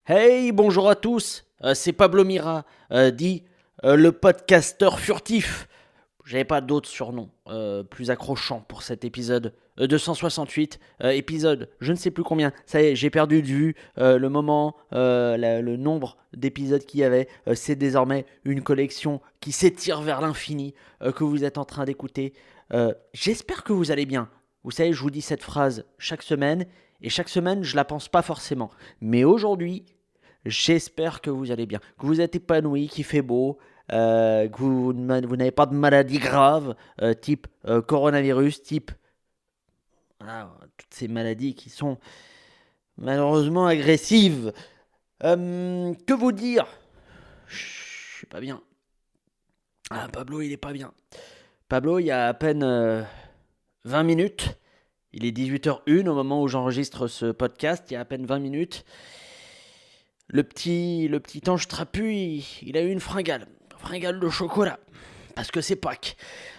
Hey, bonjour à tous, c'est Pablo Mira, dit le podcasteur furtif. J'avais pas d'autres surnoms plus accrochants pour cet épisode 268, épisode je ne sais plus combien, ça y est, j'ai perdu de vue le moment, le nombre d'épisodes qu'il y avait. C'est désormais une collection qui s'étire vers l'infini que vous êtes en train d'écouter. J'espère que vous allez bien. Vous savez, je vous dis cette phrase chaque semaine, et chaque semaine je la pense pas forcément. Mais aujourd'hui, j'espère que vous allez bien, que vous êtes épanoui, qu'il fait beau, que vous n'avez pas de maladie grave, type coronavirus, type voilà, toutes ces maladies qui sont malheureusement agressives. Que vous dire? Je suis pas bien. Ah, Pablo, il est pas bien. Pablo, il y a à peine 20 minutes, il est 18h01 au moment où j'enregistre ce podcast, il y a à peine 20 minutes. Le petit ange trapu, il a eu une fringale. Fringale de chocolat. Parce que c'est Pâques.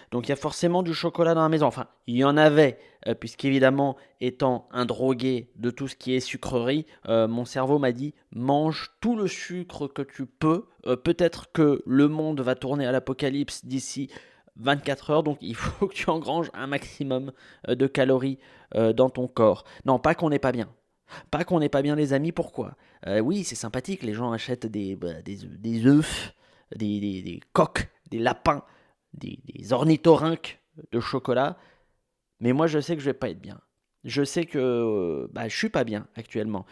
Donc il y a forcément du chocolat dans la maison. Enfin, il y en avait, puisqu'évidemment, étant un drogué de tout ce qui est sucrerie, mon cerveau m'a dit mange tout le sucre que tu peux. Peut-être que le monde va tourner à l'apocalypse d'ici 24 heures, donc il faut que tu engranges un maximum de calories dans ton corps. Non, pas qu'on n'est pas bien. Pas qu'on n'est pas bien les amis, pourquoi? Oui, c'est sympathique, les gens achètent des œufs, des coqs, des lapins, des ornithorynques de chocolat, mais moi je sais que je vais pas être bien. Je sais que je suis pas bien actuellement.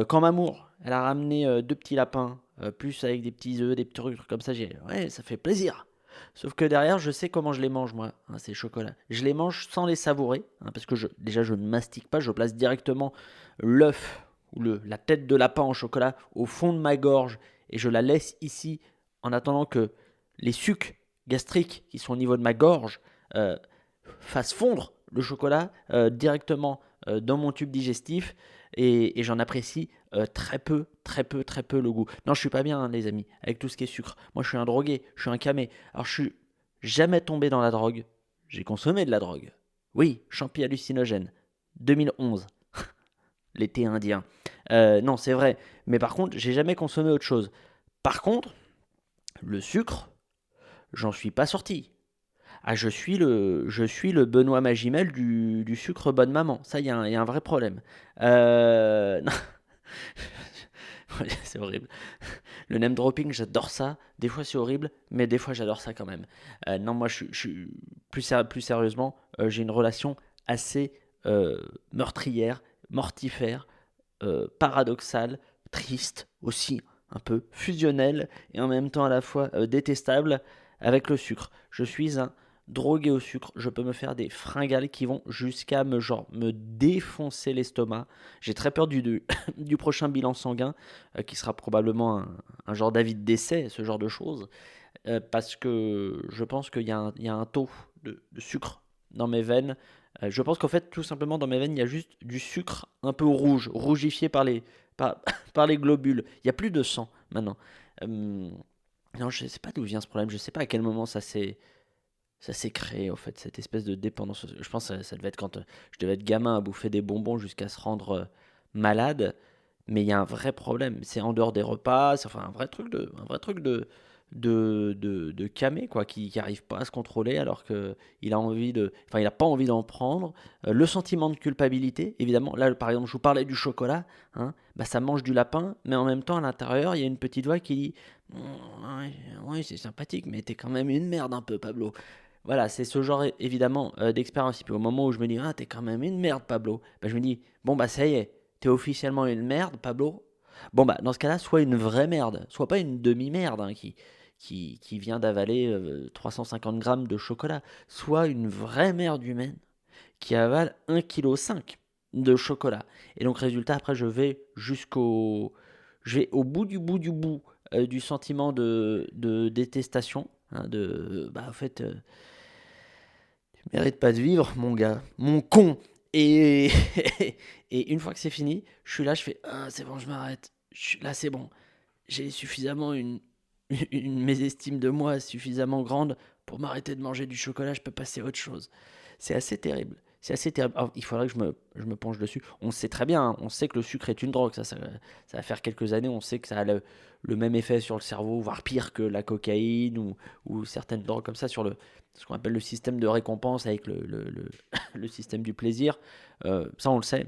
Quand Mamour, elle a ramené deux petits lapins, plus avec des petits œufs, des petits trucs comme ça, j'ai ouais, ça fait plaisir. Sauf que derrière, je sais comment je les mange, moi, hein, ces chocolats. Je les mange sans les savourer, hein, parce que déjà, je ne mastique pas, je place directement l'œuf ou la tête de lapin en chocolat au fond de ma gorge et je la laisse ici en attendant que les sucs gastriques qui sont au niveau de ma gorge euh, fassent fondre le chocolat directement dans mon tube digestif et j'en apprécie très peu, très peu, très peu le goût. Non, je suis pas bien, hein, les amis, avec tout ce qui est sucre. Moi, je suis un drogué, je suis un camé. Alors, je suis jamais tombé dans la drogue. J'ai consommé de la drogue. Oui, champi hallucinogène. 2011, l'été indien. Non, c'est vrai. Mais par contre, j'ai jamais consommé autre chose. Par contre, le sucre, j'en suis pas sorti. Ah, je suis le Benoît Magimel du sucre bonne maman. Ça, il y a un vrai problème. Non, ouais, c'est horrible. Le name dropping, j'adore ça. Des fois, c'est horrible, mais des fois, j'adore ça quand même. Non, moi, plus sérieusement, j'ai une relation assez meurtrière, mortifère, paradoxale, triste aussi, un peu fusionnelle et en même temps à la fois détestable avec le sucre. Je suis un drogué au sucre, je peux me faire des fringales qui vont jusqu'à me défoncer l'estomac. J'ai très peur du prochain bilan sanguin, qui sera probablement un genre d'avis de décès, ce genre de choses, parce que je pense qu'il y a un taux de sucre dans mes veines. Je pense qu'en fait, tout simplement, dans mes veines, il y a juste du sucre un peu rouge, rougifié par, par les globules. Il n'y a plus de sang maintenant. Euh, non, je ne sais pas d'où vient ce problème. Je ne sais pas à quel moment ça s'est créé, en fait, cette espèce de dépendance. Je pense que ça devait être quand je devais être gamin à bouffer des bonbons jusqu'à se rendre malade. Mais il y a un vrai problème. C'est en dehors des repas. C'est enfin un vrai truc de camé, quoi, qui arrive pas à se contrôler alors que il a pas envie d'en prendre. Le sentiment de culpabilité, évidemment. Là, par exemple, je vous parlais du chocolat. Hein, bah, ça mange du lapin, mais en même temps, à l'intérieur, il y a une petite voix qui dit ouais, ouais, c'est sympathique, mais t'es quand même une merde un peu, Pablo. Voilà, c'est ce genre évidemment d'expérience. Et puis au moment où je me dis, ah, t'es quand même une merde, Pablo, bah, je me dis, bon, bah ça y est, t'es officiellement une merde, Pablo. Bon, bah dans ce cas-là, soit une vraie merde, soit pas une demi-merde hein, qui vient d'avaler 350 grammes de chocolat, soit une vraie merde humaine qui avale 1,5 kg de chocolat. Et donc, résultat, après, je vais au bout du bout du sentiment de détestation. Hein, bah, en fait, tu mérites pas de vivre, mon gars, mon con. Et, et une fois que c'est fini, je suis là, je fais ah, c'est bon, je m'arrête. Là, c'est bon. J'ai suffisamment une mésestime de moi suffisamment grande pour m'arrêter de manger du chocolat, je peux passer à autre chose. C'est assez terrible. C'est assez terrible. Alors, il faudrait que je me penche dessus. On sait très bien, hein, on sait que le sucre est une drogue. Ça va faire quelques années, on sait que ça a le même effet sur le cerveau, voire pire que la cocaïne ou certaines drogues comme ça sur ce qu'on appelle le système de récompense avec le système du plaisir. Ça, on le sait.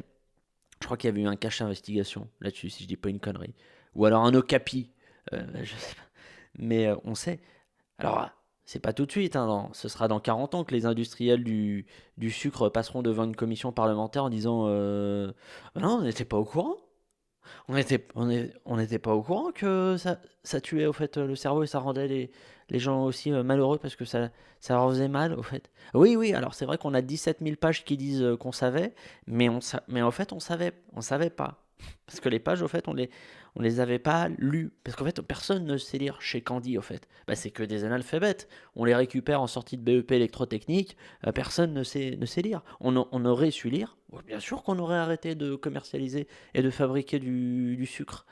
Je crois qu'il y avait eu un cache investigation là-dessus, si je dis pas une connerie. Ou alors un okapi. Je sais pas. Mais on sait. Alors, c'est pas tout de suite, hein, ce sera dans 40 ans que les industriels du sucre passeront devant une commission parlementaire en disant ah non, on n'était pas au courant. On n'était pas au courant que ça tuait au fait le cerveau et ça rendait les gens aussi malheureux parce que ça leur faisait mal au fait. Oui, oui, alors c'est vrai qu'on a 17 000 pages qui disent qu'on savait, mais en fait on savait pas. Parce que les pages, au fait, on les avait pas lues. Parce qu'en fait, personne ne sait lire chez Candy, au fait. Bah, c'est que des analphabètes. On les récupère en sortie de BEP électrotechnique. Personne ne sait lire. On aurait su lire. Bien sûr qu'on aurait arrêté de commercialiser et de fabriquer du sucre.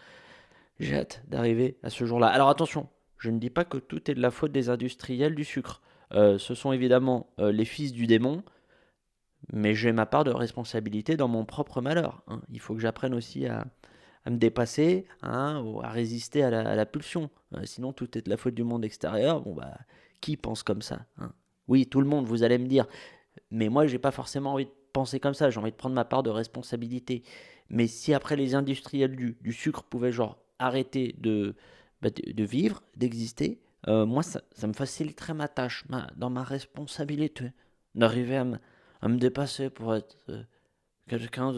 J'ai hâte d'arriver à ce jour-là. Alors attention, je ne dis pas que tout est de la faute des industriels du sucre. Ce sont évidemment les fils du démon, mais j'ai ma part de responsabilité dans mon propre malheur, hein. Il faut que j'apprenne aussi à me dépasser, hein, ou à résister à la pulsion. Sinon, tout est de la faute du monde extérieur. Bon, bah, qui pense comme ça, hein? Oui, tout le monde, vous allez me dire. Mais moi, j'ai pas forcément envie de penser comme ça. J'ai envie de prendre ma part de responsabilité. Mais si après les industriels du sucre pouvaient genre arrêter de vivre, d'exister, moi, ça me faciliterait ma tâche, dans ma responsabilité, d'arriver à me dépasser pour être quelqu'un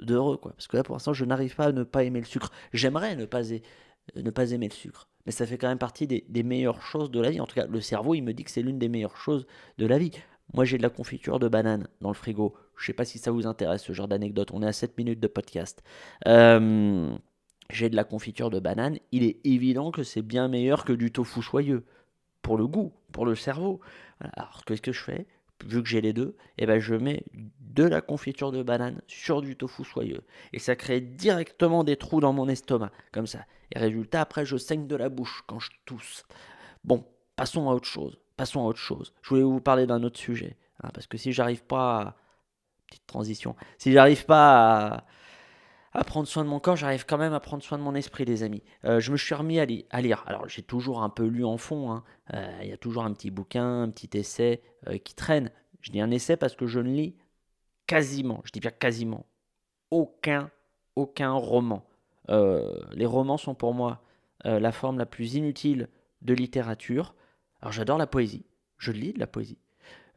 d'heureux, quoi. Parce que là, pour l'instant, je n'arrive pas à ne pas aimer le sucre. J'aimerais ne pas aimer le sucre. Mais ça fait quand même partie des meilleures choses de la vie. En tout cas, le cerveau, il me dit que c'est l'une des meilleures choses de la vie. Moi, j'ai de la confiture de banane dans le frigo. Je sais pas si ça vous intéresse, ce genre d'anecdote. On est à 7 minutes de podcast. Euh, j'ai de la confiture de banane. Il est évident que c'est bien meilleur que du tofu choyeux pour le goût, pour le cerveau. Voilà. Alors qu'est-ce que je fais? Vu que j'ai les deux, eh ben je mets de la confiture de banane sur du tofu soyeux. Et ça crée directement des trous dans mon estomac, comme ça. Et résultat, après, je saigne de la bouche quand je tousse. Bon, passons à autre chose. Passons à autre chose. Je voulais vous parler d'un autre sujet, hein, parce que si j'arrive pas à... Petite transition. Si j'arrive pas à prendre soin de mon corps, j'arrive quand même à prendre soin de mon esprit, les amis. Je me suis remis à lire. Alors, j'ai toujours un peu lu en fond, hein. Il y a toujours un petit bouquin, un petit essai qui traîne. Je dis un essai parce que je ne lis quasiment, je dis bien quasiment, aucun, aucun roman. Les romans sont pour moi la forme la plus inutile de littérature. Alors, j'adore la poésie. Je lis de la poésie.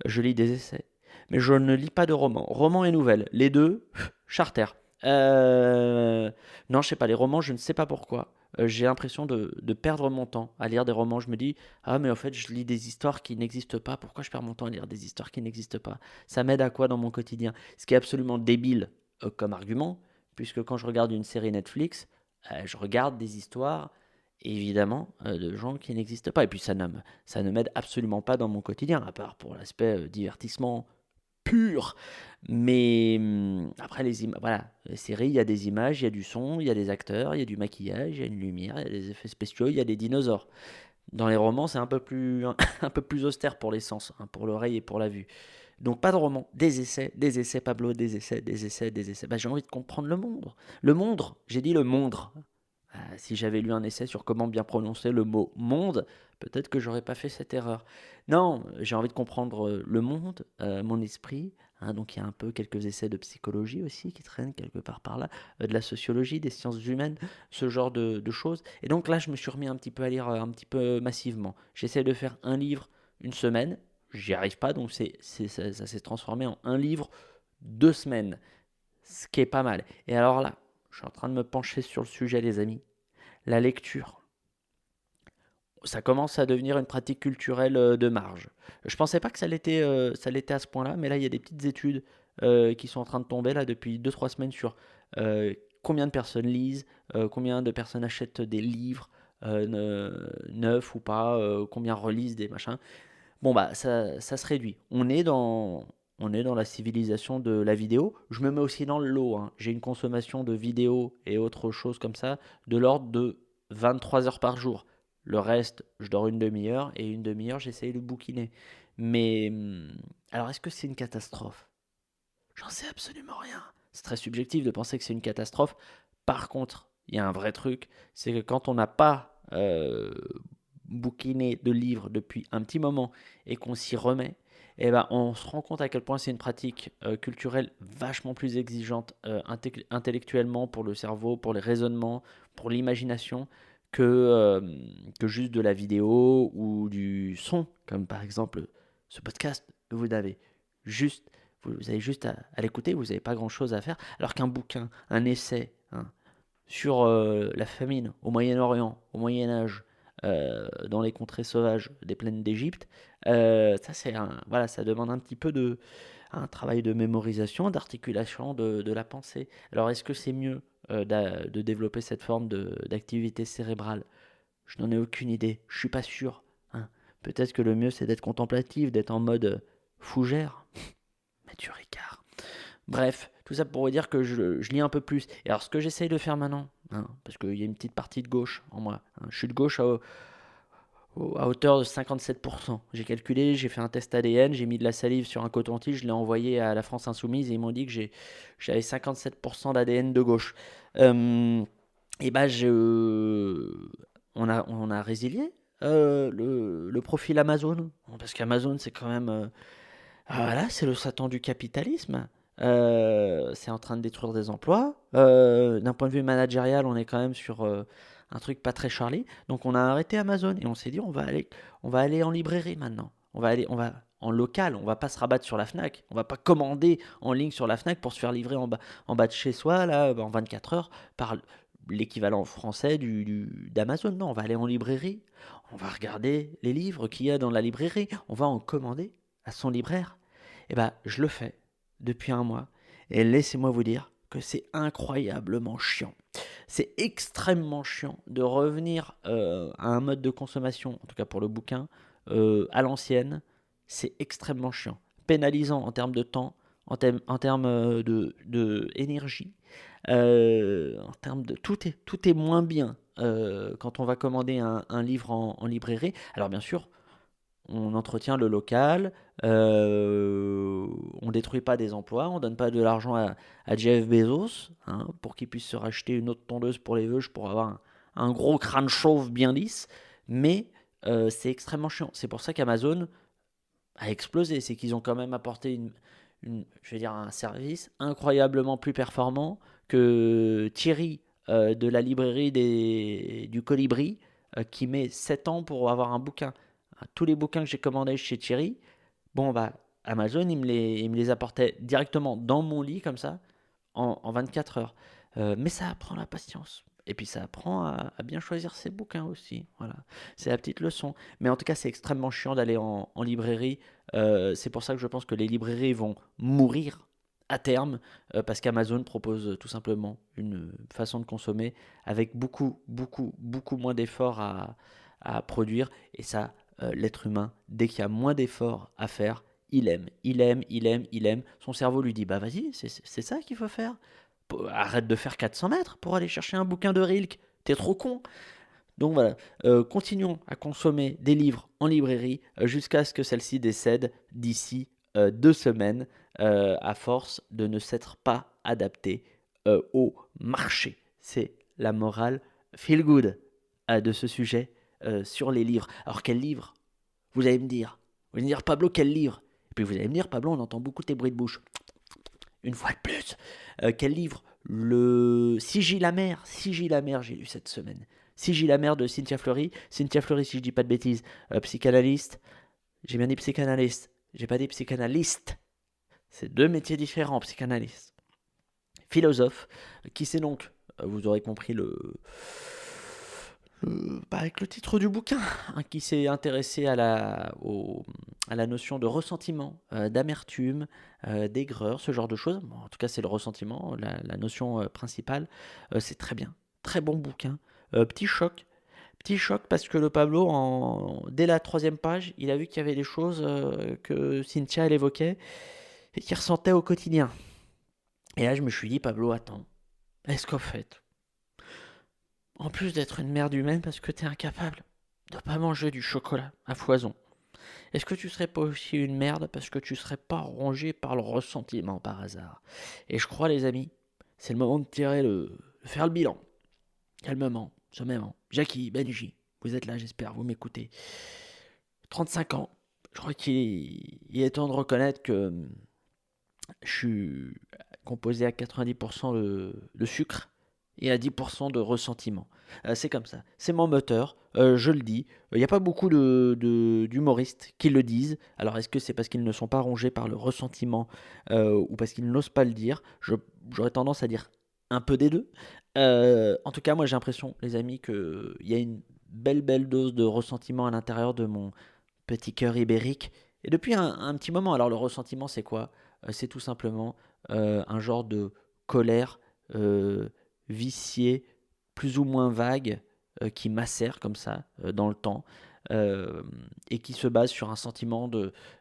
Je lis des essais. Mais je ne lis pas de romans. Romans et nouvelles. Les deux, charter. Euh, non, je sais pas, les romans, je ne sais pas pourquoi. J'ai l'impression de perdre mon temps à lire des romans. Je me dis, ah, mais en fait, je lis des histoires qui n'existent pas. Pourquoi je perds mon temps à lire des histoires qui n'existent pas? Ça m'aide à quoi dans mon quotidien? Ce qui est absolument débile comme argument, puisque quand je regarde une série Netflix, je regarde des histoires, évidemment, de gens qui n'existent pas. Et puis ça ne m'aide absolument pas dans mon quotidien, à part pour l'aspect divertissement pur. Mais après, voilà, les séries, il y a des images, il y a du son, il y a des acteurs, il y a du maquillage, il y a une lumière, il y a des effets spéciaux, il y a des dinosaures. Dans les romans, c'est un peu plus, un peu plus austère pour les sens, hein, pour l'oreille et pour la vue. Donc pas de romans, des essais Pablo, des essais, des essais, des essais. Bah, j'ai envie de comprendre le monde. Le monde, j'ai dit le monde. Si j'avais lu un essai sur comment bien prononcer le mot monde, peut-être que j'aurais pas fait cette erreur. Non, j'ai envie de comprendre le monde, mon esprit, hein. Donc il y a un peu quelques essais de psychologie aussi qui traînent quelque part par là, de la sociologie, des sciences humaines, ce genre de choses. Et donc là, je me suis remis un petit peu à lire un petit peu massivement. J'essaie de faire un livre une semaine. J'y arrive pas, donc ça s'est transformé en un livre 2 semaines, ce qui est pas mal. Et alors là, je suis en train de me pencher sur le sujet, les amis. La lecture, ça commence à devenir une pratique culturelle de marge. Je pensais pas que ça l'était à ce point-là, mais là, il y a des petites études qui sont en train de tomber là depuis 2 3 semaines sur euh, combien de personnes lisent, combien de personnes achètent des livres neufs ou pas, combien relisent des machins. Bon, bah, ça se réduit. On est dans la civilisation de la vidéo. Je me mets aussi dans le lot, hein. J'ai une consommation de vidéos et autres choses comme ça de l'ordre de 23 heures par jour. Le reste, je dors une demi-heure et une demi-heure, j'essaye de bouquiner. Mais alors, est-ce que c'est une catastrophe? J'en sais absolument rien. C'est très subjectif de penser que c'est une catastrophe. Par contre, il y a un vrai truc, c'est que quand on n'a pas bouquiné de livres depuis un petit moment et qu'on s'y remet, eh ben, on se rend compte à quel point c'est une pratique culturelle vachement plus exigeante intellectuellement pour le cerveau, pour les raisonnements, pour l'imagination, que juste de la vidéo ou du son, comme par exemple ce podcast que vous avez juste, vous avez juste à l'écouter, vous n'avez pas grand-chose à faire, alors qu'un bouquin, un essai hein, sur la famine au Moyen-Orient, au Moyen-Âge, dans les contrées sauvages des plaines d'Égypte, ça c'est voilà, ça demande un petit peu un travail de mémorisation, d'articulation de la pensée. Alors est-ce que c'est mieux de développer cette forme d'activité cérébrale? Je n'en ai aucune idée, je suis pas sûr. Hein. Peut-être que le mieux c'est d'être contemplatif, d'être en mode fougère. Mathieu Ricard. Bref, tout ça pour vous dire que je lis un peu plus. Et alors, ce que j'essaye de faire maintenant, hein, parce qu'il y a une petite partie de gauche en moi, hein, je suis de gauche à hauteur de 57%. J'ai calculé, j'ai fait un test ADN, j'ai mis de la salive sur un coton-tige, je l'ai envoyé à la France Insoumise et ils m'ont dit que j'avais 57% d'ADN de gauche. Et bah, on a résilié le profil Amazon. Parce qu'Amazon, c'est quand même. Voilà, c'est le Satan du capitalisme. C'est en train de détruire des emplois. D'un point de vue managérial, on est quand même sur un truc pas très Charlie. Donc on a arrêté Amazon et on s'est dit on va aller en librairie maintenant. On va en local. On va pas se rabattre sur la Fnac. On va pas commander en ligne sur la Fnac pour se faire livrer en bas de chez soi là en 24 heures par l'équivalent français d'Amazon. Non, on va aller en librairie. On va regarder les livres qu'il y a dans la librairie. On va en commander à son libraire. Eh ben, je le fais depuis un mois. Et laissez-moi vous dire que c'est incroyablement chiant. C'est extrêmement chiant de revenir à un mode de consommation, en tout cas pour le bouquin, à l'ancienne. C'est extrêmement chiant. Pénalisant en termes de temps, en termes de énergie, en termes de... tout est moins bien quand on va commander un livre en librairie. Alors bien sûr, on entretient le local, on détruit pas des emplois, on donne pas de l'argent à Jeff Bezos hein, pour qu'il puisse se racheter une autre tondeuse pour les veuches pour avoir un gros crâne chauve bien lisse, mais c'est extrêmement chiant. C'est pour ça qu'Amazon a explosé, c'est qu'ils ont quand même apporté je vais dire un service incroyablement plus performant que Thierry de la librairie du Colibri qui met 7 ans pour avoir un bouquin. Tous les bouquins que j'ai commandés chez Thierry, bon bah Amazon il me les apportait directement dans mon lit comme ça en 24 heures. Mais ça apprend la patience. Et puis ça apprend à bien choisir ses bouquins aussi. Voilà, c'est la petite leçon. Mais en tout cas, c'est extrêmement chiant d'aller en librairie. C'est pour ça que je pense que les librairies vont mourir à terme parce qu'Amazon propose tout simplement une façon de consommer avec beaucoup moins d'efforts à produire. Et ça, l'être humain, dès qu'il y a moins d'efforts à faire, il aime. Son cerveau lui dit, bah vas-y, c'est ça qu'il faut faire. Arrête de faire 400 mètres pour aller chercher un bouquin de Rilke. T'es trop con. Donc voilà, continuons à consommer des livres en librairie jusqu'à ce que celle-ci décède d'ici 2 semaines, à force de ne s'être pas adaptée au marché. C'est la morale feel good de ce sujet sur les livres. Alors quel livre? Vous allez me dire. Vous allez me dire, Pablo, quel livre? Et puis vous allez me dire, Pablo, on entend beaucoup tes bruits de bouche. Une fois de plus. Quel livre? Le Sigil amer. Sigil amer, j'ai lu cette semaine. Sigil amer de Cynthia Fleury. Cynthia Fleury, si je dis pas de bêtises, psychanalyste. J'ai bien dit psychanalyste. J'ai pas dit psychanalyste. C'est deux métiers différents, psychanalyste. Philosophe, qui c'est donc, vous aurez compris avec le titre du bouquin, hein, qui s'est intéressé à la notion de ressentiment, d'amertume, d'aigreur, ce genre de choses. Bon, en tout cas, c'est le ressentiment, la notion principale. C'est très bien, très bon bouquin. Petit choc parce que le Pablo, dès la 3e page, il a vu qu'il y avait des choses que Cynthia elle évoquait et qu'il ressentait au quotidien. Et là, je me suis dit, Pablo, attends, est-ce qu'au fait, en plus d'être une merde humaine parce que t'es incapable de pas manger du chocolat à foison, Est-ce que tu serais pas aussi une merde parce que tu serais pas rongé par le ressentiment par hasard? Et je crois, les amis, c'est le moment de faire le bilan. Calmement, sommairement. Jackie, Benji, vous êtes là, j'espère, vous m'écoutez. 35 ans. Je crois qu'il est temps de reconnaître que je suis composé à 90% de sucre et à 10% de ressentiment. C'est comme ça. C'est mon moteur, je le dis. Il n'y a pas beaucoup d'humoristes qui le disent. Alors est-ce que c'est parce qu'ils ne sont pas rongés par le ressentiment ou parce qu'ils n'osent pas le dire? J'aurais tendance à dire un peu des deux. En tout cas, moi j'ai l'impression, les amis, qu'il y a une belle dose de ressentiment à l'intérieur de mon petit cœur ibérique. Et depuis un petit moment, alors le ressentiment c'est quoi? C'est tout simplement un genre de colère euh, viciée, plus ou moins vague, qui macère comme ça dans le temps, euh, et qui se base sur un sentiment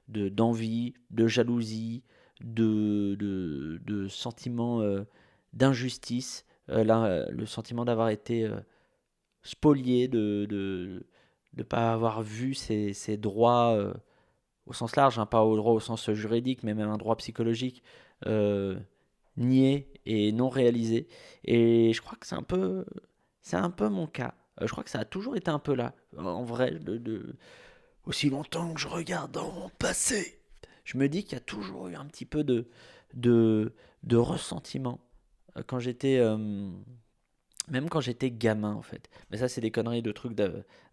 d'envie, de jalousie, de sentiment d'injustice, le sentiment d'avoir été spolié, de ne pas avoir vu ses droits au sens large, hein, pas au droit au sens juridique, mais même un droit psychologique euh, nié et non réalisé. Et je crois que c'est un peu mon cas. Je crois que ça a toujours été un peu là, en vrai, aussi longtemps que je regarde dans mon passé. Je me dis qu'il y a toujours eu un petit peu de, de ressentiment quand j'étais même quand j'étais gamin, en fait. Mais ça, c'est des conneries de trucs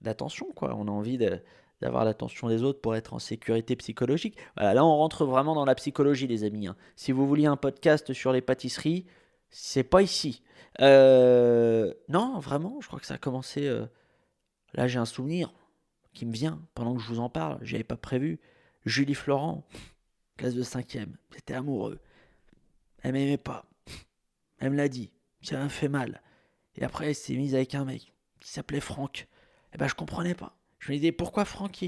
d'attention, quoi. On a envie d'avoir l'attention des autres pour être en sécurité psychologique. Voilà, là, on rentre vraiment dans la psychologie, les amis, hein. Si vous vouliez un podcast sur les pâtisseries, c'est pas ici. Non, vraiment, je crois que ça a commencé. Là, j'ai un souvenir qui me vient pendant que je vous en parle. J'y avais pas prévu. Julie Florent, classe de 5e. J'étais amoureux. Elle m'aimait pas. Elle me l'a dit. Ça m'a fait mal. Et après, elle s'est mise avec un mec qui s'appelait Franck. Et ben, je comprenais pas. Je me disais, pourquoi Franck,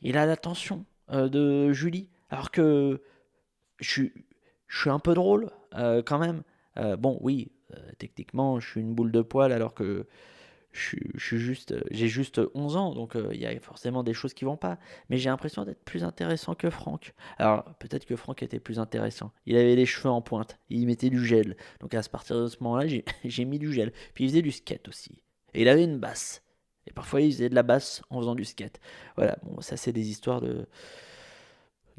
il a l'attention de Julie, alors que je suis, je suis un peu drôle quand même. Bon, oui, techniquement, je suis une boule de poil, alors que j'ai juste 11 ans, donc il y a forcément des choses qui vont pas. Mais j'ai l'impression d'être plus intéressant que Franck. Alors, peut-être que Franck était plus intéressant. Il avait les cheveux en pointe, il mettait du gel. Donc à partir de ce moment-là, j'ai mis du gel. Puis il faisait du skate aussi. Et il avait une basse. Et parfois, il faisait de la basse en faisant du skate. Voilà, bon, ça c'est des histoires de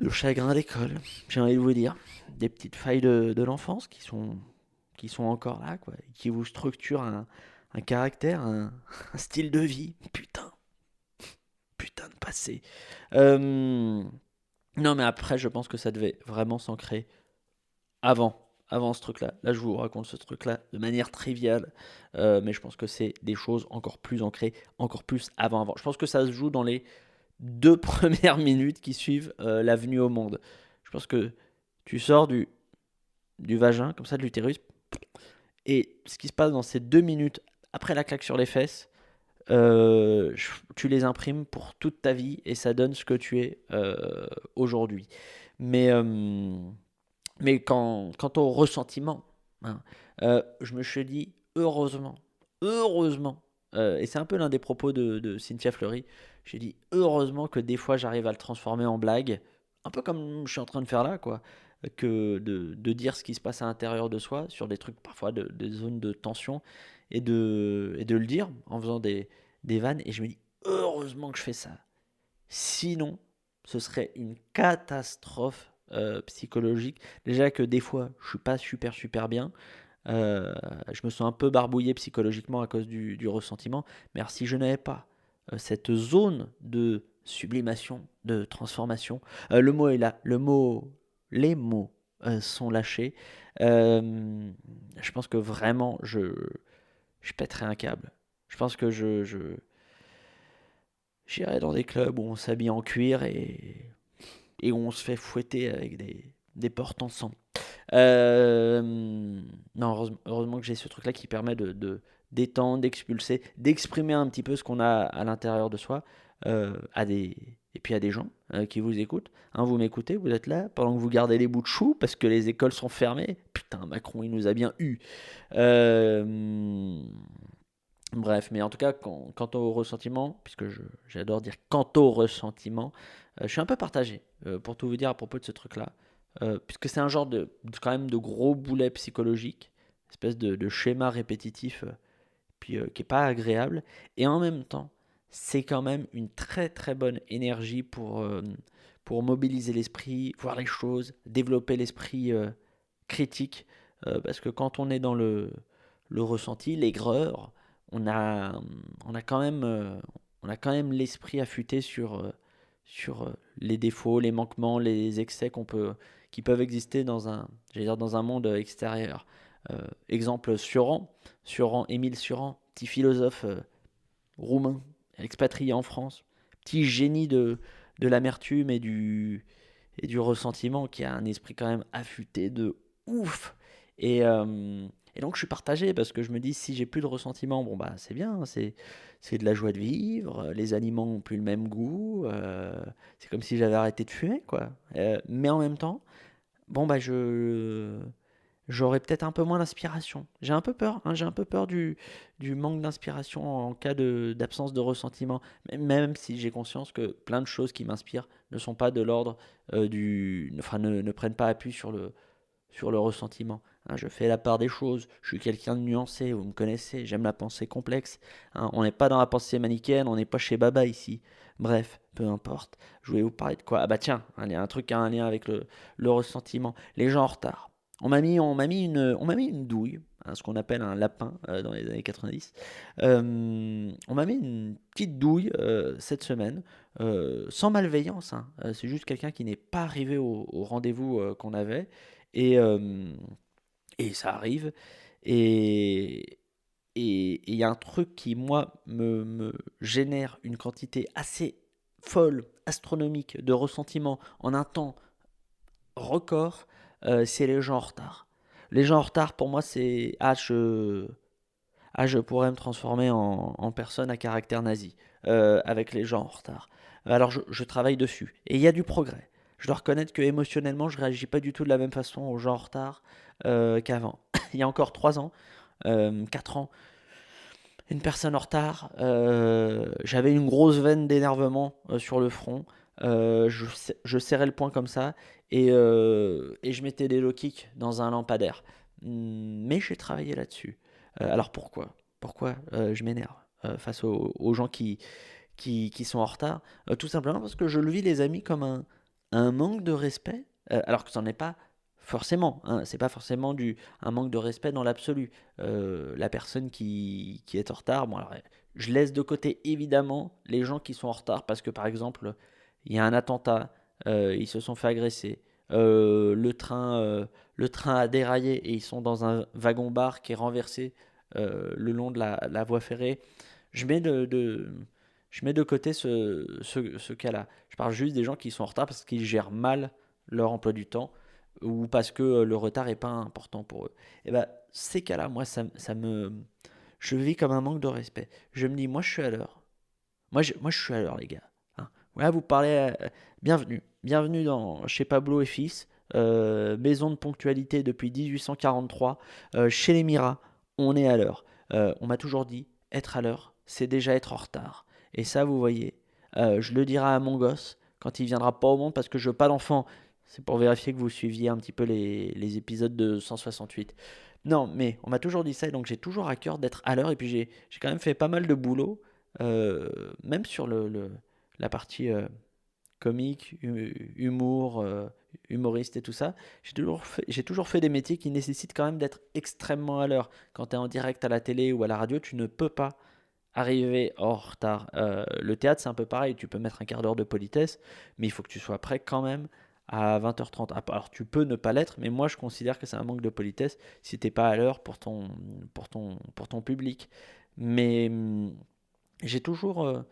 chagrin à l'école, j'ai envie de vous dire. Des petites failles de l'enfance qui sont encore là, quoi, et qui vous structurent un caractère, un style de vie. Putain de passé. Euh, non, mais après, je pense que ça devait vraiment s'ancrer avant ce truc-là. Là, je vous raconte ce truc-là de manière triviale, mais je pense que c'est des choses encore plus ancrées, encore plus avant. Je pense que ça se joue dans les 2 premières minutes qui suivent la venue au monde. Je pense que tu sors du vagin, comme ça, de l'utérus, et ce qui se passe dans ces 2 minutes après la claque sur les fesses, tu les imprimes pour toute ta vie et ça donne ce que tu es aujourd'hui. Mais, euh, mais quant au ressentiment, hein, je me suis dit heureusement, et c'est un peu l'un des propos de Cynthia Fleury, j'ai dit heureusement que des fois j'arrive à le transformer en blague, un peu comme je suis en train de faire là, quoi, que de dire ce qui se passe à l'intérieur de soi, sur des trucs parfois des zones de tension, et de le dire en faisant des vannes, et je me dis heureusement que je fais ça. Sinon, ce serait une catastrophe psychologique. Déjà que des fois, je suis pas super bien. Je me sens un peu barbouillé psychologiquement à cause du ressentiment. Mais alors, si je n'avais pas cette zone de sublimation, de transformation, le mot est là, les mots sont lâchés. Je pense que vraiment, je pèterais un câble. Je pense que j'irais dans des clubs où on s'habille en cuir et où on se fait fouetter avec des portes en sang. Non, heureusement que j'ai ce truc-là qui permet de détendre, d'expulser, d'exprimer un petit peu ce qu'on a à l'intérieur de soi et puis à des gens qui vous écoutent. Hein, vous m'écoutez, vous êtes là pendant que vous gardez les bouts de chou parce que les écoles sont fermées. Putain, Macron, il nous a bien eu. Euh, Bref, mais en tout cas, quant au ressentiment, puisque j'adore dire quant au ressentiment, je suis un peu partagé, pour tout vous dire à propos de ce truc-là, puisque c'est un genre quand même de gros boulet psychologique, espèce de schéma répétitif, puis qui est pas agréable, et en même temps, c'est quand même une très très bonne énergie pour mobiliser l'esprit, voir les choses, développer l'esprit critique, parce que quand on est dans le ressenti, l'aigreur, on a, on a quand même, on a quand même l'esprit affûté sur les défauts, les manquements, les excès qui peuvent exister j'allais dire dans un monde extérieur. Exemple Émile Sioran, petit philosophe roumain, expatrié en France, petit génie de l'amertume et du ressentiment, qui a un esprit quand même affûté de ouf. Et donc je suis partagé parce que je me dis, si j'ai plus de ressentiment, bon bah c'est bien, c'est de la joie de vivre, les aliments ont plus le même goût, c'est comme si j'avais arrêté de fumer, quoi. Mais en même temps, bon bah j'aurais peut-être un peu moins d'inspiration. J'ai un peu peur, hein, j'ai un peu peur du manque d'inspiration en cas d'absence de ressentiment, même si j'ai conscience que plein de choses qui m'inspirent ne sont pas de l'ordre enfin ne prennent pas appui sur le ressentiment. Hein, je fais la part des choses, je suis quelqu'un de nuancé, vous me connaissez, j'aime la pensée complexe. Hein, on n'est pas dans la pensée manichéenne, on n'est pas chez Baba ici. Bref, peu importe. Je voulais vous parler de quoi? Ah bah tiens, un truc qui a un lien avec le ressentiment. Les gens en retard. On m'a mis une douille, hein, ce qu'on appelle un lapin dans les années 90. On m'a mis une petite douille cette semaine, sans malveillance. Hein. C'est juste quelqu'un qui n'est pas arrivé au rendez-vous qu'on avait. Et, euh, et ça arrive. Et il y a un truc qui, moi, me génère une quantité assez folle, astronomique de ressentiment en un temps record, c'est les gens en retard. Les gens en retard, pour moi, c'est... je pourrais me transformer en personne à caractère nazi avec les gens en retard. Alors je travaille dessus. Et il y a du progrès. Je dois reconnaître que émotionnellement, je réagis pas du tout de la même façon aux gens en retard qu'avant. Il y a encore 3 ans, 4 ans, une personne en retard, j'avais une grosse veine d'énervement sur le front. Je serrais le poing comme ça et je mettais des low kicks dans un lampadaire. Mais j'ai travaillé là-dessus. Alors pourquoi je m'énerve face aux gens qui sont en retard? Tout simplement parce que je le vis, les amis, comme un manque de respect, alors que ce n'en est pas forcément. Hein, c'est pas forcément un manque de respect dans l'absolu. La personne qui est en retard, bon, alors, je laisse de côté évidemment les gens qui sont en retard parce que par exemple, il y a un attentat, ils se sont fait agresser, le train a déraillé et ils sont dans un wagon-bar qui est renversé le long de la voie ferrée. Je mets je mets de côté ce cas-là. Je parle juste des gens qui sont en retard parce qu'ils gèrent mal leur emploi du temps ou parce que le retard n'est pas important pour eux. Et ben, ces cas-là, moi, je vis comme un manque de respect. Je me dis, moi, je suis à l'heure. Moi, je suis à l'heure, les gars. Hein. Voilà, vous parlez. Bienvenue. Bienvenue chez Pablo et Fils, maison de ponctualité depuis 1843. Chez les Mira, on est à l'heure. On m'a toujours dit, être à l'heure, c'est déjà être en retard. Et ça, vous voyez, je le dirai à mon gosse quand il viendra pas au monde parce que je veux pas d'enfant. C'est pour vérifier que vous suiviez un petit peu les épisodes de 168. Non, mais on m'a toujours dit ça, et donc j'ai toujours à cœur d'être à l'heure. Et puis j'ai quand même fait pas mal de boulot, même sur la partie comique, humour, humoriste et tout ça. J'ai toujours fait des métiers qui nécessitent quand même d'être extrêmement à l'heure. Quand tu es en direct à la télé ou à la radio, tu ne peux pas arriver en retard. Le théâtre, c'est un peu pareil. Tu peux mettre un quart d'heure de politesse, mais il faut que tu sois prêt quand même à 20h30. Alors, tu peux ne pas l'être, mais moi, je considère que c'est un manque de politesse si t'es pas à l'heure pour ton public. Mais j'ai toujours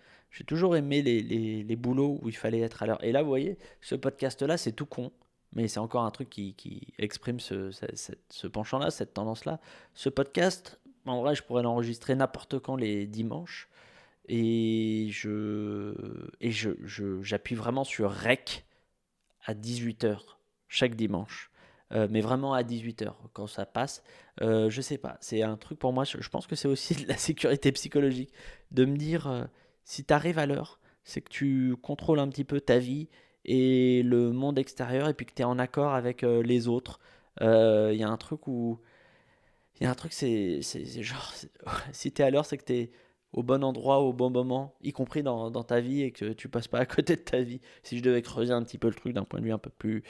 aimé les boulots où il fallait être à l'heure. Et là, vous voyez, ce podcast-là, c'est tout con. Mais c'est encore un truc qui exprime ce penchant-là, cette tendance-là. Ce podcast, en vrai, je pourrais l'enregistrer n'importe quand les dimanches. Et j'appuie vraiment sur REC à 18h chaque dimanche. mais vraiment à 18h quand ça passe. Je sais pas, c'est un truc pour moi, je pense que c'est aussi de la sécurité psychologique, de me dire, si tu arrives à l'heure, c'est que tu contrôles un petit peu ta vie et le monde extérieur et puis que tu es en accord avec les autres. Il y a un truc où il y a un truc, c'est genre, si t'es à l'heure, c'est que t'es au bon endroit, au bon moment, y compris dans ta vie, et que tu passes pas à côté de ta vie. Si je devais creuser un petit peu le truc d'un point de vue un peu plus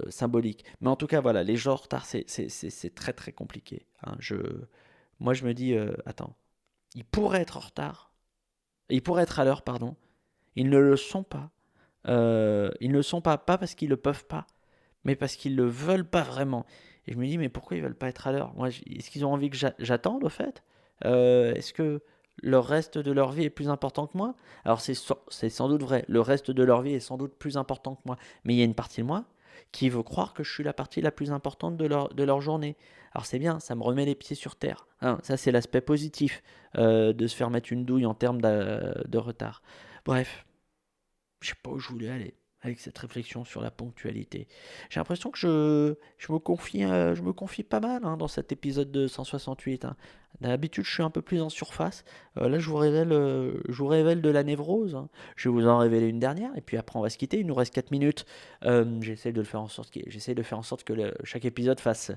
symbolique. Mais en tout cas, voilà, les gens en retard, c'est très très compliqué, hein. Moi, je me dis, attends, ils pourraient être en retard, ils pourraient être à l'heure, pardon. Ils ne le sont pas. Ils ne le sont pas parce qu'ils le peuvent pas, mais parce qu'ils le veulent pas vraiment. Et je me dis, mais pourquoi ils veulent pas être à l'heure? Moi, est-ce qu'ils ont envie que j'attende, au fait? Est-ce que le reste de leur vie est plus important que moi? Alors, c'est sans doute vrai. Le reste de leur vie est sans doute plus important que moi. Mais il y a une partie de moi qui veut croire que je suis la partie la plus importante de leur journée. Alors, c'est bien, ça me remet les pieds sur terre, hein. Ça, c'est l'aspect positif de se faire mettre une douille en termes de retard. Bref, je sais pas où je voulais aller avec cette réflexion sur la ponctualité. J'ai l'impression que je me confie pas mal, hein, dans cet épisode de 168, hein. D'habitude, je suis un peu plus en surface. Là, je vous révèle de la névrose, hein. Je vais vous en révéler une dernière, et puis après, on va se quitter. Il nous reste 4 minutes. J'essaie de faire en sorte que chaque épisode fasse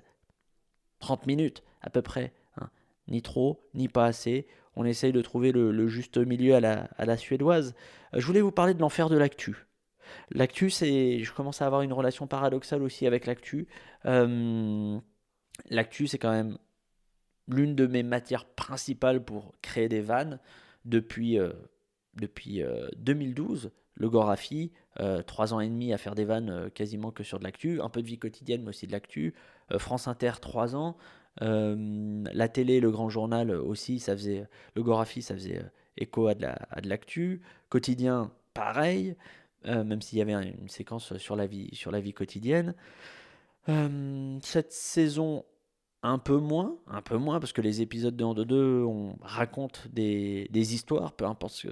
30 minutes, à peu près, hein. Ni trop, ni pas assez. On essaye de trouver le juste milieu à la suédoise. Je voulais vous parler de l'enfer de l'actu. L'actu, je commence à avoir une relation paradoxale aussi avec l'actu. Euh, L'actu, c'est quand même l'une de mes matières principales pour créer des vannes depuis 2012. Le Gorafi, 3 ans et demi à faire des vannes quasiment que sur de l'actu, un peu de vie quotidienne mais aussi de l'actu. France Inter, 3 ans. La télé, le Grand Journal aussi, le Gorafi, ça faisait écho à de l'actu. Quotidien, pareil, même s'il y avait une séquence sur la vie quotidienne. Cette saison, un peu moins, parce que les épisodes de 1, 2, 2 racontent des histoires, peu importe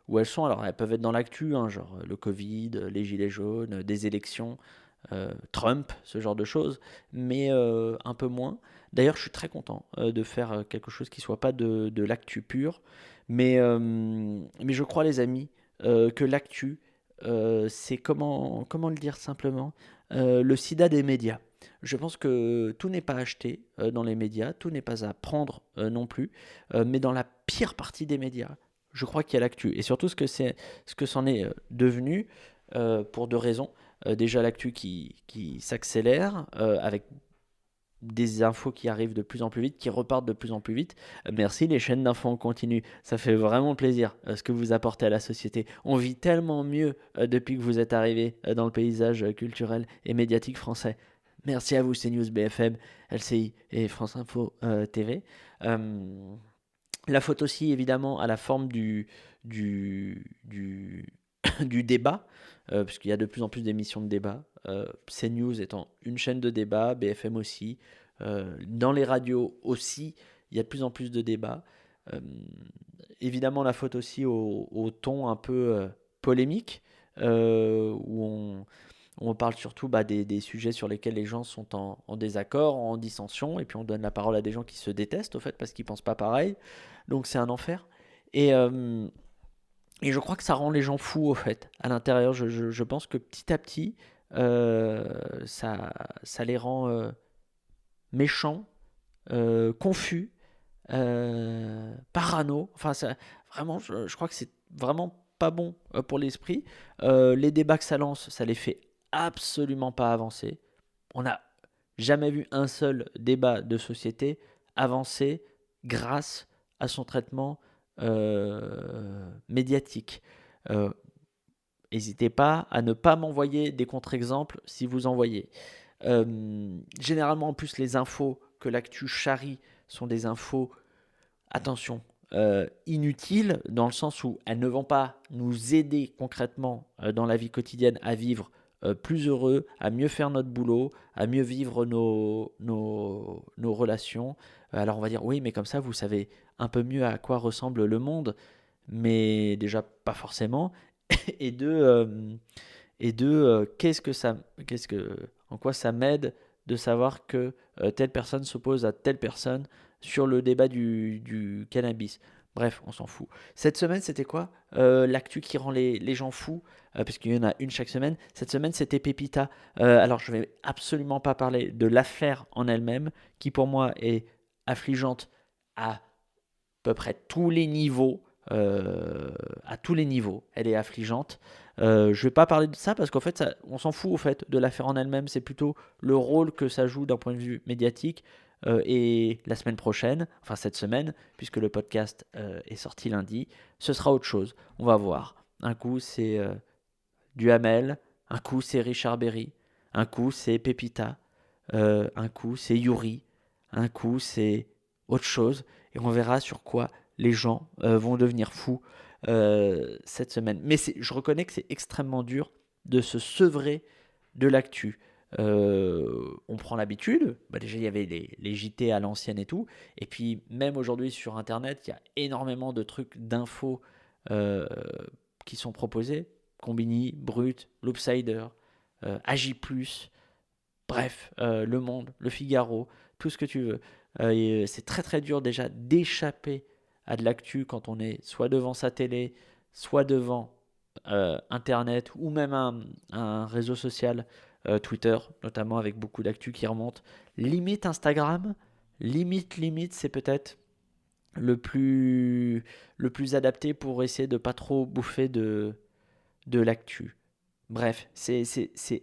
où elles sont. Alors, elles peuvent être dans l'actu, hein, genre le Covid, les gilets jaunes, des élections, Trump, ce genre de choses, mais un peu moins. D'ailleurs, je suis très content de faire quelque chose qui soit pas de l'actu pure, mais je crois, les amis, que l'actu, c'est comment le dire simplement, le sida des médias. Je pense que tout n'est pas acheté dans les médias, tout n'est pas à prendre non plus, mais dans la pire partie des médias, je crois qu'il y a l'actu. Et surtout ce que c'en est devenu, pour 2 raisons. Déjà l'actu qui s'accélère, avec des infos qui arrivent de plus en plus vite, qui repartent de plus en plus vite. Merci les chaînes d'infos en continu, ça fait vraiment plaisir ce que vous apportez à la société. On vit tellement mieux depuis que vous êtes arrivé dans le paysage culturel et médiatique français. Merci à vous, CNews, BFM, LCI et France Info TV. Euh, la faute aussi, évidemment, à la forme du, du débat, puisqu'il y a de plus en plus d'émissions de débat. CNews étant une chaîne de débat, BFM aussi. Dans les radios aussi, il y a de plus en plus de débats. Euh, Évidemment, la faute aussi au ton un peu polémique, où on parle surtout, des sujets sur lesquels les gens sont en désaccord, en dissension, et puis on donne la parole à des gens qui se détestent, au fait, parce qu'ils pensent pas pareil. Donc c'est un enfer. Et, euh, et je crois que ça rend les gens fous, au fait, à l'intérieur. Je pense que petit à petit, ça les rend méchants, confus, parano. Enfin, vraiment, je crois que c'est vraiment pas bon pour l'esprit. Les débats que ça lance, ça les fait absolument pas avancer. On n'a jamais vu un seul débat de société avancer grâce à son traitement médiatique. Euh, N'hésitez pas à ne pas m'envoyer des contre-exemples si vous en voyez. Généralement, en plus, les infos que l'actu charrie sont des infos, attention, inutiles, dans le sens où elles ne vont pas nous aider concrètement dans la vie quotidienne à vivre plus heureux, à mieux faire notre boulot, à mieux vivre nos relations. Alors on va dire, oui, mais comme ça, vous savez un peu mieux à quoi ressemble le monde, mais déjà pas forcément. Et deux, qu'est-ce que En quoi ça m'aide de savoir que telle personne s'oppose à telle personne sur le débat du cannabis. Bref, on s'en fout. Cette semaine, c'était quoi l'actu qui rend les gens fous, parce qu'il y en a une chaque semaine. Cette semaine, c'était Pepita. Alors, je vais absolument pas parler de l'affaire en elle-même, qui pour moi est affligeante à peu près tous les niveaux. À tous les niveaux, elle est affligeante. Je vais pas parler de ça parce qu'en fait, on s'en fout au fait de l'affaire en elle-même. C'est plutôt le rôle que ça joue d'un point de vue médiatique. Et la semaine prochaine, enfin cette semaine, puisque le podcast est sorti lundi, ce sera autre chose. On va voir. Un coup, c'est Duhamel. Un coup, c'est Richard Berry. Un coup, c'est Pepita. Un coup, c'est Yuri. Un coup, c'est autre chose. Et on verra sur quoi les gens vont devenir fous cette semaine. Mais je reconnais que c'est extrêmement dur de se sevrer de l'actu. On prend l'habitude. Bah déjà, il y avait les JT à l'ancienne et tout. Et puis, même aujourd'hui sur Internet, il y a énormément de trucs d'infos euh, qui sont proposés. Combini, Brut, Loopsider, Agi+, bref, Le Monde, Le Figaro, tout ce que tu veux. Et c'est très très dur déjà d'échapper à de l'actu quand on est soit devant sa télé, soit devant Internet ou même un réseau social, Twitter, notamment avec beaucoup d'actu qui remonte. Limite Instagram, limite, c'est peut-être le plus adapté pour essayer de pas trop bouffer de l'actu. Bref, c'est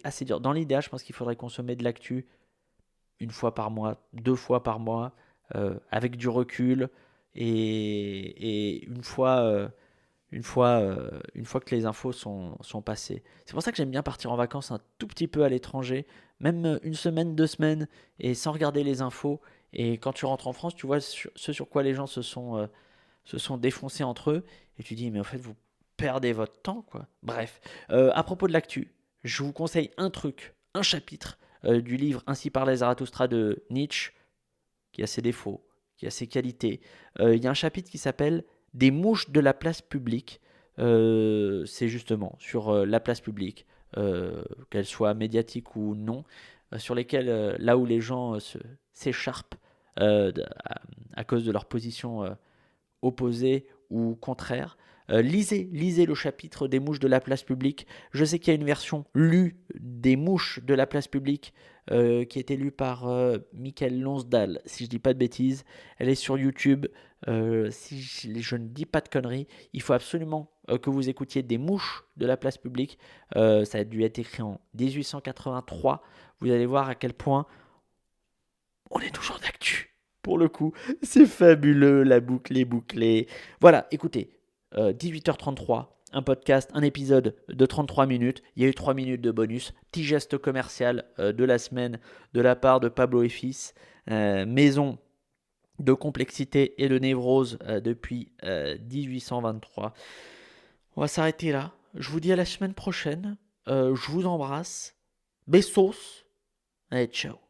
assez dur. Dans l'idéal, je pense qu'il faudrait consommer de l'actu une fois par mois, 2 fois par mois, avec du recul, et une fois que les infos sont passées. C'est pour ça que j'aime bien partir en vacances un tout petit peu à l'étranger, même une semaine, 2 semaines, et sans regarder les infos. Et quand tu rentres en France, tu vois ce sur quoi les gens se sont défoncés entre eux, et tu dis, mais en fait, vous perdez votre temps, quoi. Bref, à propos de l'actu, je vous conseille un truc, un chapitre du livre Ainsi parlait Zarathustra de Nietzsche, qui a ses défauts, qui a ses qualités. Il y a un chapitre qui s'appelle Des mouches de la place publique. C'est justement sur la place publique, qu'elle soit médiatique ou non, sur lesquelles, là où les gens s'écharpent à cause de leur position opposés ou contraires. Lisez le chapitre des mouches de la place publique. Je sais qu'il y a une version lue des mouches de la place publique qui a été lue par Michael Lonsdal, si je ne dis pas de bêtises. Elle est sur YouTube. Si je ne dis pas de conneries, il faut absolument que vous écoutiez des mouches de la place publique. Ça a dû être écrit en 1883. Vous allez voir à quel point on est toujours d'actu. Pour le coup, c'est fabuleux, la boucle est bouclée. Voilà, écoutez, 18h33, un podcast, un épisode de 33 minutes. Il y a eu 3 minutes de bonus. Petit geste commercial de la semaine de la part de Pablo et Fils, maison de complexité et de névrose depuis 1823. On va s'arrêter là. Je vous dis à la semaine prochaine. Je vous embrasse. Besos. Allez, ciao.